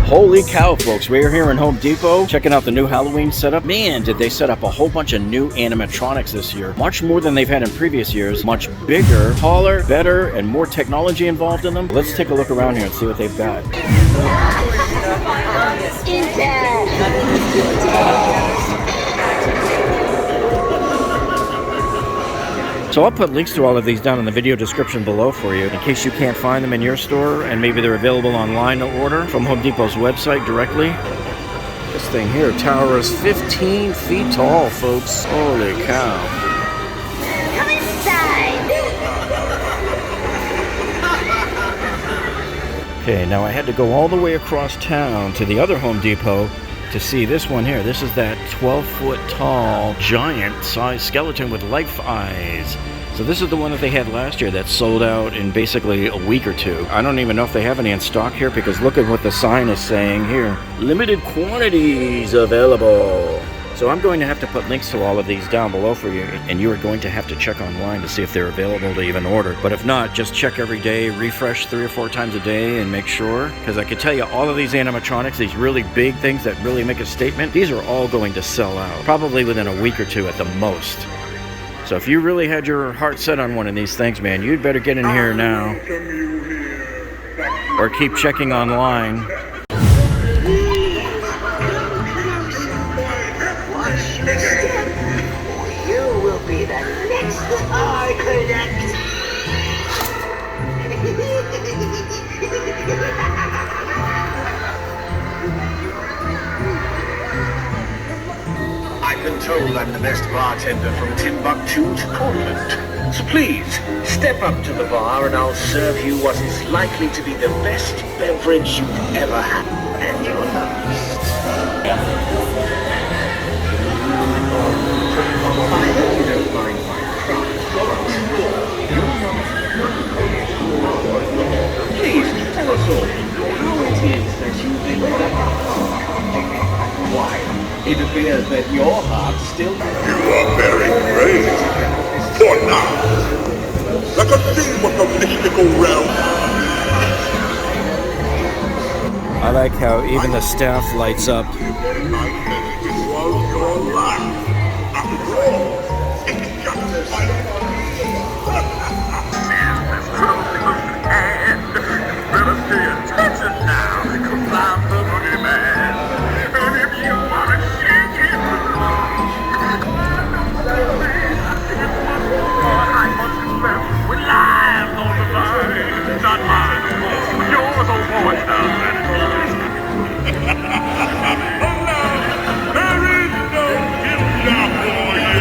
Holy cow, folks, we're here in Home Depot checking out the new Halloween setup. Man, did they set up a whole bunch of new animatronics this year. Much more than they've had in previous years. Much bigger, taller, better, and more technology involved in them. Let's take a look around here and see what they've got. So I'll put links to all of these down in the video description below for you in case you can't find them in your store and maybe they're available online to order from Home Depot's website directly. This thing here towers 15 feet tall, folks. Holy cow. Come inside. Okay, now I had to go all the way across town to the other Home Depot to see this one here. This is that 12-foot tall giant size skeleton with life eyes. So this is the one that they had last year that sold out in basically a week or two. I don't even know if they have any in stock here because look at what the sign is saying here. Limited quantities available. So I'm going to have to put links to all of these down below for you, and you are going to have to check online to see if they're available to even order. But if not, just check every day, refresh 3 or 4 times a day and make sure. Because I can tell you all of these animatronics, these really big things that really make a statement, these are all going to sell out. Probably within a week or two at the most. So if you really had your heart set on one of these things, man, you'd better get in here now. Or keep checking online. I've been told I'm the best bartender from Timbuktu to Portland. So please, step up to the bar and I'll serve you what is likely to be the best beverage you've ever had. And your last. I hope you don't mind my pride, but please, tell us all how it is that you've been Why, it appears that your heart still... You are very brave. For now, like a thing with a mystical realm. I like how even the staff lights up. This was your life. After all, it's just like... And better pay attention now, because I'm the boogeyman. And if you want to shake it, I must confess, with lives on the line, not mine. You're the one now, there is no future for you.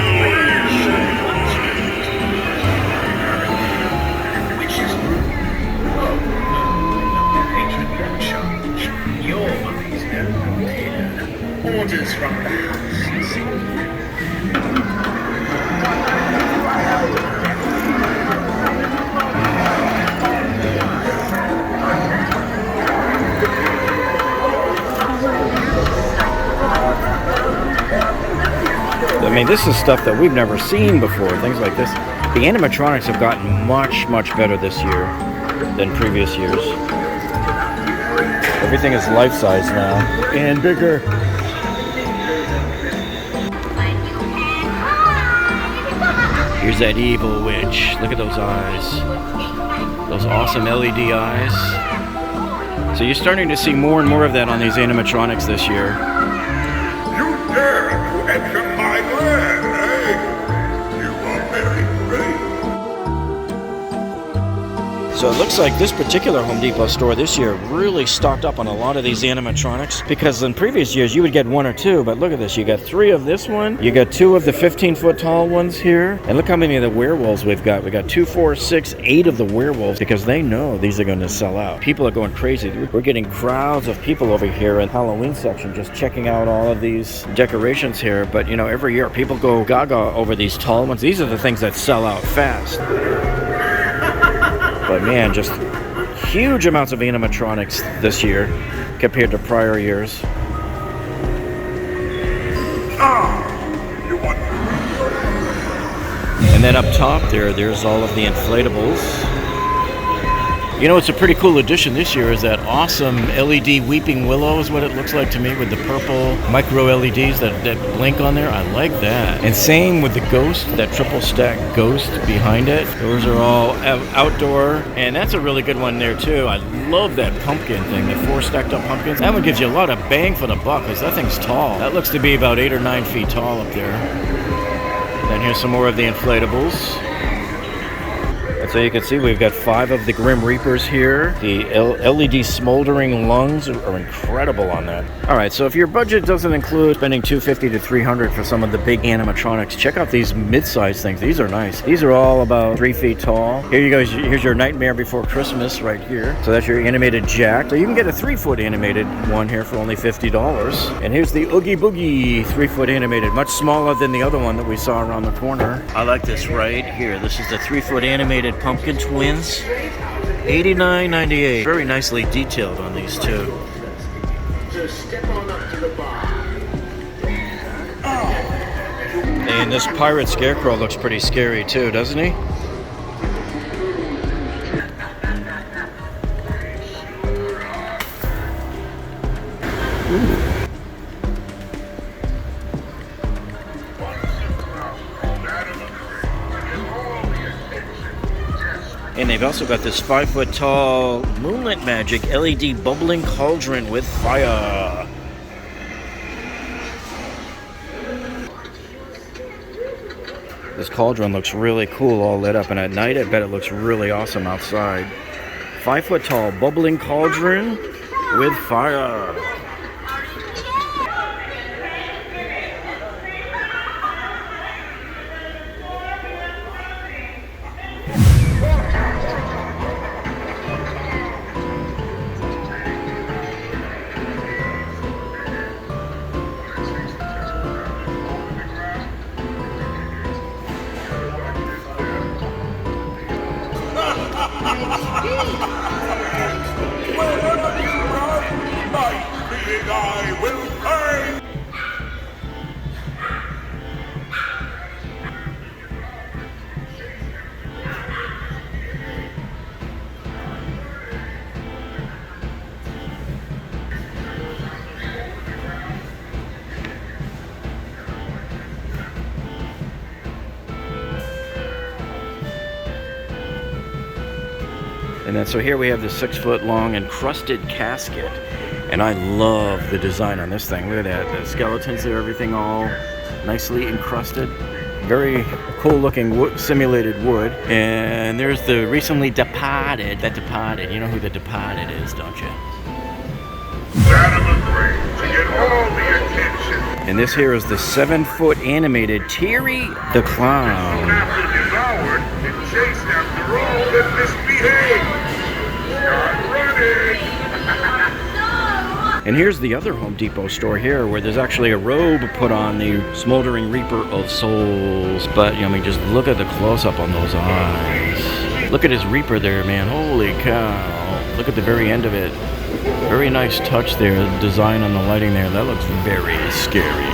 Your money's no more here. Orders from the house, you see. I mean, this is stuff that we've never seen before, things like this. The animatronics have gotten much, much better this year than previous years. Everything is life-size now and bigger. Here's that evil witch. Look at those eyes. Those awesome LED eyes. So you're starting to see more and more of that on these animatronics this year. You dare to enter my land, eh? You are very brave. So it looks like this particular Home Depot store this year really stocked up on a lot of these animatronics, because in previous years you would get 1 or 2, but look at this, you got 3 of this one, you got 2 of the 15-foot tall ones here, and look how many of the werewolves we've got. We got 2, 4, 6, 8 of the werewolves, because they know these are going to sell out. People are going crazy. We're getting crowds of people over here in the Halloween section just checking out all of these decorations here, but you know, every year people go gaga over these tall ones. These are the things that sell out fast. But man, just huge amounts of animatronics this year compared to prior years. And then up top there's all of the inflatables. You know, it's a pretty cool addition this year is that awesome LED weeping willow is what it looks like to me with the purple micro LEDs that blink on there. I like that. And same with the ghost, that triple stack ghost behind it. Those are all outdoor, and that's a really good one there too. I love that pumpkin thing, the 4 stacked up pumpkins. That one gives you a lot of bang for the buck because that thing's tall. That looks to be about 8 or 9 feet tall up there. Then here's some more of the inflatables. And so you can see we've got 5 of the Grim Reapers here. The LED smoldering lungs are incredible on that. All right, so if your budget doesn't include spending $250 to $300 for some of the big animatronics, check out these mid-size things. These are nice. These are all about 3 feet tall. Here you go. Here's your Nightmare Before Christmas right here. So that's your animated Jack. So you can get a 3-foot animated one here for only $50. And here's the Oogie Boogie 3-foot animated, much smaller than the other one that we saw around the corner. I like this right here. This is the 3-foot animated Pumpkin Twins, $89.98. Very nicely detailed on these two. So step on up to the bar. And this pirate scarecrow looks pretty scary too, doesn't he? Ooh. And they've also got this 5-foot tall Moonlit Magic LED bubbling cauldron with fire. This cauldron looks really cool all lit up, and at night I bet it looks really awesome outside. 5-foot tall bubbling cauldron with fire. Wherever you run, my being I will pay! And then so here we have the 6-foot long encrusted casket. And I love the design on this thing. Look at that. The skeletons there, everything all nicely encrusted. Very cool looking wood, simulated wood. And there's the recently departed. That departed. You know who the departed is, don't you? To get all the attention. And this here is the 7-foot animated Terry the Clown. After devoured and chased after all that misbehaved. Start running! And here's the other Home Depot store here where there's actually a robe put on the Smoldering Reaper of Souls. But, I mean, just look at the close-up on those eyes. Look at his Reaper there, man. Holy cow. Look at the very end of it. Very nice touch there. The design on the lighting there. That looks very scary.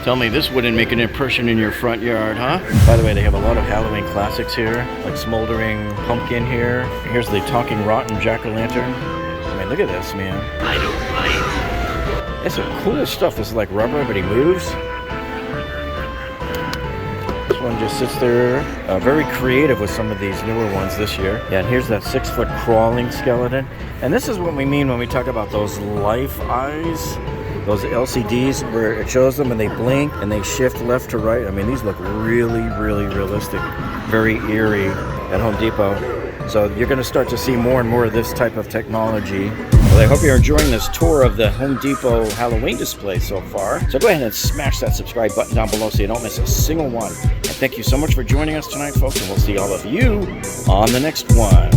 Tell me this wouldn't make an impression in your front yard, huh? By the way, they have a lot of Halloween classics here, like Smoldering Pumpkin here. Here's the Talking Rotten Jack-o'-lantern. I mean, look at this, man. I don't like. It's some cool stuff. This is like rubber, but he moves. This one just sits there. Very creative with some of these newer ones this year. Yeah, and here's that 6-foot crawling skeleton. And this is what we mean when we talk about those life eyes. Those LCDs where it shows them and they blink and they shift left to right. I mean, these look really, really realistic. Very eerie at Home Depot. So you're going to start to see more and more of this type of technology. Well, I hope you're enjoying this tour of the Home Depot Halloween display so far. So go ahead and smash that subscribe button down below so you don't miss a single one. And thank you so much for joining us tonight, folks, and we'll see all of you on the next one.